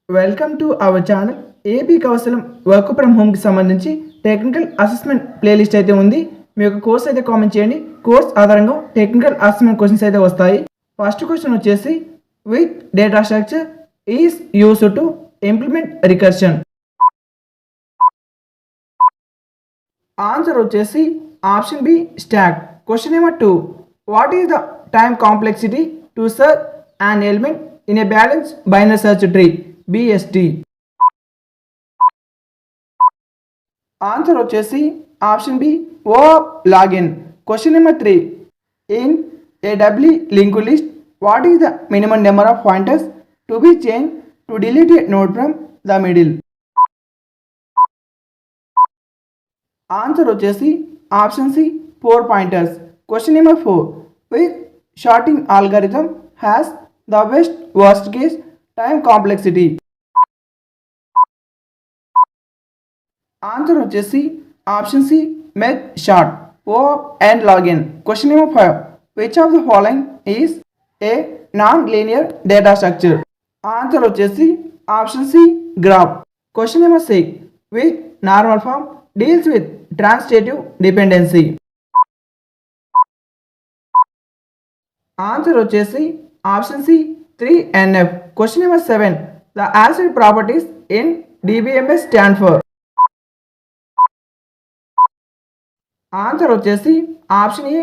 Welcome to our channel. AP Kaushalam work from హోమ్కి సంబంధించి technical assessment playlist అయితే ఉంది. మీ యొక్క కోర్స్ అయితే కామెంట్ చేయండి. కోర్స్ ఆధారంగా టెక్నికల్ అసెస్మెంట్ క్వశ్చన్స్ అయితే వస్తాయి. ఫస్ట్ క్వశ్చన్ వచ్చేసి, with data structure is used to implement recursion. Answer వచ్చేసి option B stack. Question number 2, what is the time complexity to search an element in a balanced binary search tree, BST. Answer వచ్చేసి option B O log n. Question number 3, in a doubly link list what is the minimum number of pointers to be change to delete a node from the middle. Answer వచ్చేసి option C 4 pointers. Question number 4, which sorting algorithm has the best worst case time complexity. Answer వచ్చేసి option C మెథ్ sort O and log n. Question number 5, which of the following is a non linear data structure. Answer వచ్చేసి option C graph. Question number 6, which normal form deals with transitive dependency. Answer వచ్చేసి option C 3NF. Question number 7, the acid properties in DBMS stand for. Answer వచ్చేసి option A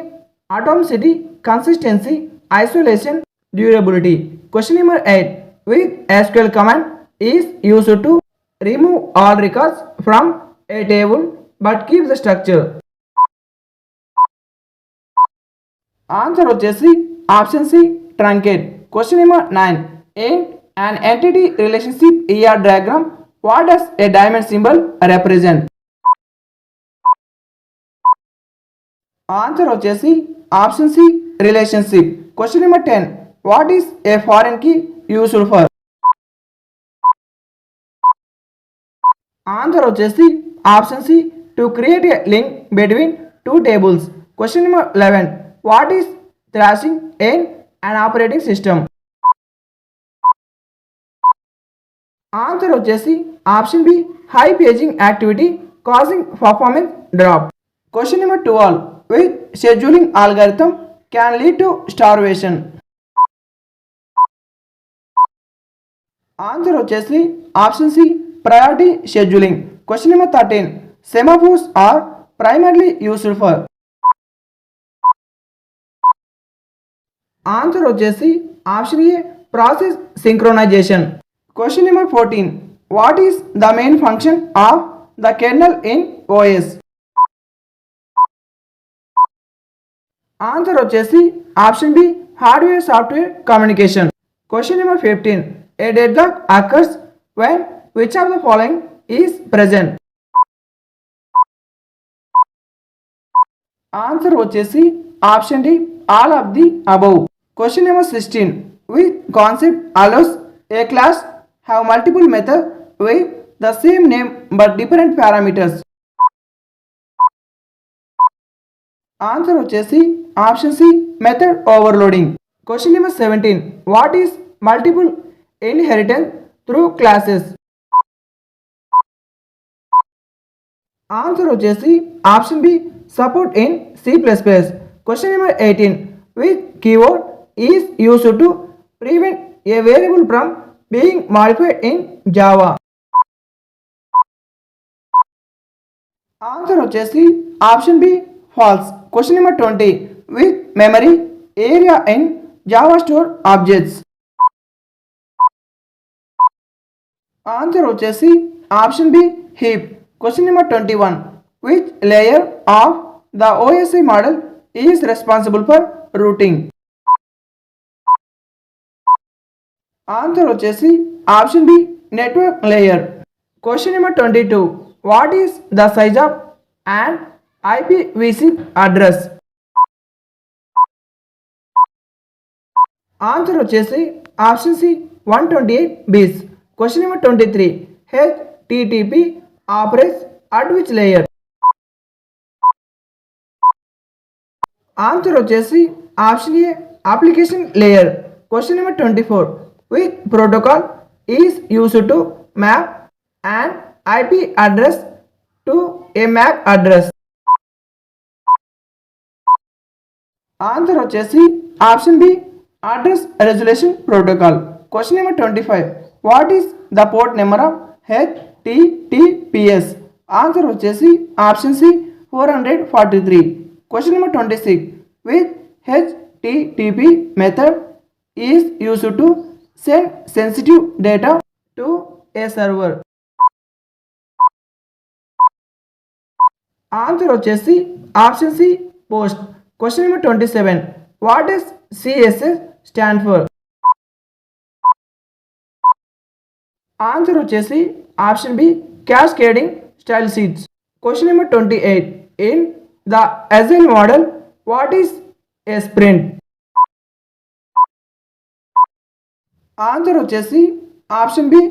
atomicity, consistency, isolation, durability. Question number 8, with SQL command is used to remove all records from a table but keep the structure. Answer వచ్చేసి option C truncate. Question number 9, in an entity relationship ER diagram, what does a diamond symbol represent? Answer వచ్చేసి option C relationship. Question number 10, what is a foreign key used for. Answer వచ్చేసి option C to create a link between two tables. Question number 11, what is thrashing in an operating system. Answer వచ్చేసి option B high paging activity causing performance drop. Question number 12, with scheduling algorithm can lead to starvation. Answer వచ్చేసి option C priority scheduling. Question number 13, semaphores are primarily used for. Answer వచ్చేసి option A process synchronization. Question number 14, what is the main function of the kernel in OS. Answer వచ్చేసి option B hardware software communication. Question number 15, a deadlock occurs when which of the following is present. Answer వచ్చేసి option D all of the above. Question number 16, which concept allows a class have multiple methods with the same name but different parameters. Answer వచ్చేసి option C method overloading. Question number 17, what is multiple inheritance through classes. Answer వచ్చేసి option B support in C++. Question number 18, which keyword is used to prevent a variable from being modified in Java. Answer వచ్చేసి option B false. Question number 20, with memory area in Java store objects. Answer వచ్చేసి option B heap. Question number 21, which layer of the OSI model is responsible for routing. Answer వచ్చేసి option B network layer. Question number 22, what is the size of and IPv6 address. Answer వచ్చేసి option C 128 bits. Question number 23, HTTP operates at which layer. Answer వచ్చేసి option A application layer. Question number 24, which protocol is used to map an IP address to a MAC address. Answer వచ్చేసి option B address resolution protocol. Question number 25. What is the port number of HTTPS? Answer వచ్చేసి option C 443. Question number 26. With HTTP method is used to send sensitive data to a server? Answer వచ్చేసి option C post. Question number 27. What does CSS stand for? Answer వచ్చేసి option B cascading style sheets. Question number 28. In the agile model what is A sprint? Answer వచ్చేసి option B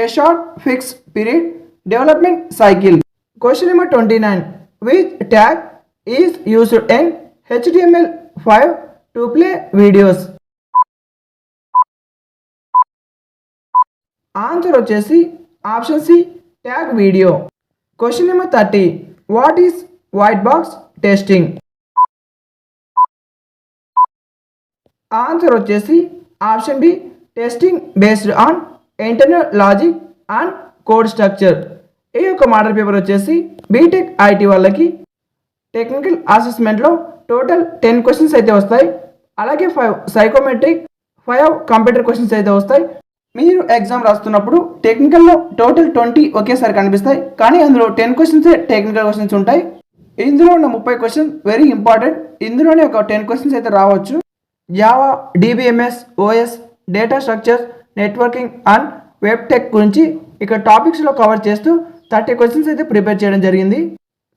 a short fix period development cycle. Question number 29. Which tag is used in HTML5 to play videos? Answer వచ్చేసి option C tag video. Question number 30. What is white box testing? Answer వచ్చేసి option B testing based on internal logic and code structure. ఈ యొక్క model paper వచ్చేసి BTech IT వాళ్ళకి technical అసెస్మెంట్లో total 10 questions అయితే వస్తాయి. అలాగే 5 సైకోమెట్రిక్, 5 కంప్యూటర్ క్వశ్చన్స్ అయితే వస్తాయి. మీరు ఎగ్జామ్ రాస్తున్నప్పుడు టెక్నికల్లో టోటల్ 20 ఒకేసారి కనిపిస్తాయి, కానీ అందులో 10 క్వశ్చన్సే టెక్నికల్ క్వశ్చన్స్ ఉంటాయి. ఇందులో ఉన్న 30 క్వశ్చన్స్ వెరీ ఇంపార్టెంట్. ఇందులోనే ఒక 10 క్వశ్చన్స్ అయితే రావచ్చు. Java, DBMS, OS, data structures, networking and web tech గురించి ఇక్కడ టాపిక్స్లో కవర్ చేస్తూ 30 క్వశ్చన్స్ అయితే ప్రిపేర్ చేయడం జరిగింది.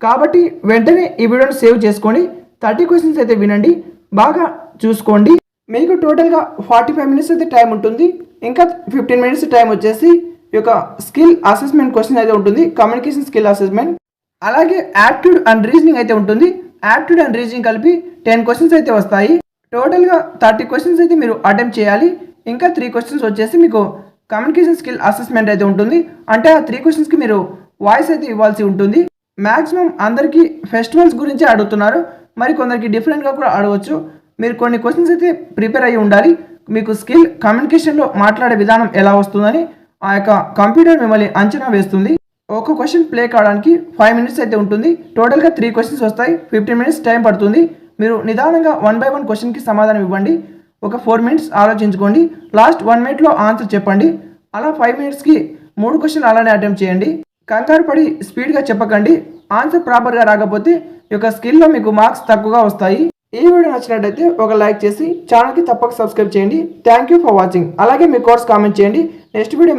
కాబట్టి వెంటనే ఈ వీడియోని సేవ్ చేసుకొని 30 క్వశ్చన్స్ అయితే వినండి, బాగా చూసుకోండి. మీకు టోటల్గా 45 మినిట్స్ అయితే టైం ఉంటుంది. ఇంకా 15 మినిట్స్ టైం వచ్చేసి ఈ యొక్క స్కిల్ అసెస్మెంట్ క్వశ్చన్ అయితే ఉంటుంది, కమ్యూనికేషన్ స్కిల్ అసెస్మెంట్. అలాగే యాప్టిట్యూడ్ అండ్ రీజనింగ్ అయితే ఉంటుంది. యాప్టిట్యూడ్ అండ్ రీజనింగ్ కలిపి 10 క్వశ్చన్స్ అయితే వస్తాయి. టోటల్గా 30 క్వశ్చన్స్ అయితే మీరు అటెంప్ట్ చేయాలి. ఇంకా 3 క్వశ్చన్స్ వచ్చేసి మీకు కమ్యూనికేషన్ స్కిల్ అసెస్మెంట్ అయితే ఉంటుంది. అంటే ఆ 3 క్వశ్చన్స్కి మీరు వాయిస్ అయితే ఇవ్వాల్సి ఉంటుంది. మ్యాక్సిమం అందరికీ ఫెస్టివల్స్ గురించి అడుగుతున్నారు, మరి కొందరికి డిఫరెంట్గా కూడా అడగవచ్చు. మీరు కొన్ని క్వశ్చన్స్ అయితే ప్రిపేర్ అయ్యి ఉండాలి. మీకు స్కిల్ కమ్యూనికేషన్లో మాట్లాడే విధానం ఎలా వస్తుందని ఆ యొక్క కంప్యూటర్ మిమ్మల్ని అంచనా వేస్తుంది. ఒక క్వశ్చన్ ప్లే కావడానికి 5 మినిట్స్ అయితే ఉంటుంది. టోటల్గా 3 క్వశ్చన్స్ వస్తాయి, 15 మినిట్స్ టైం పడుతుంది. మీరు నిదానంగా 1 by 1 క్వశ్చన్కి సమాధానం ఇవ్వండి. ఒక 4 మినిట్స్ ఆలోచించుకోండి. లాస్ట్ 1 మినిట్లో ఆన్సర్ చెప్పండి. అలా 5 మినిట్స్కి 3 క్వశ్చన్లు అలానే అటెంప్ట్ చేయండి. కంగారు పడి స్పీడ్గా చెప్పకండి. ఆన్సర్ ప్రాపర్గా రాకపోతే ఈ యొక్క స్కిల్లో మీకు మార్క్స్ తక్కువగా వస్తాయి. ఈ వీడియో నచ్చినట్లయితే ఒక లైక్ చేసి ఛానల్కి తప్పక సబ్స్క్రైబ్ చేయండి. Thank you for watching. అలాగే మీ కోర్స్ కామెంట్ చేయండి. Next video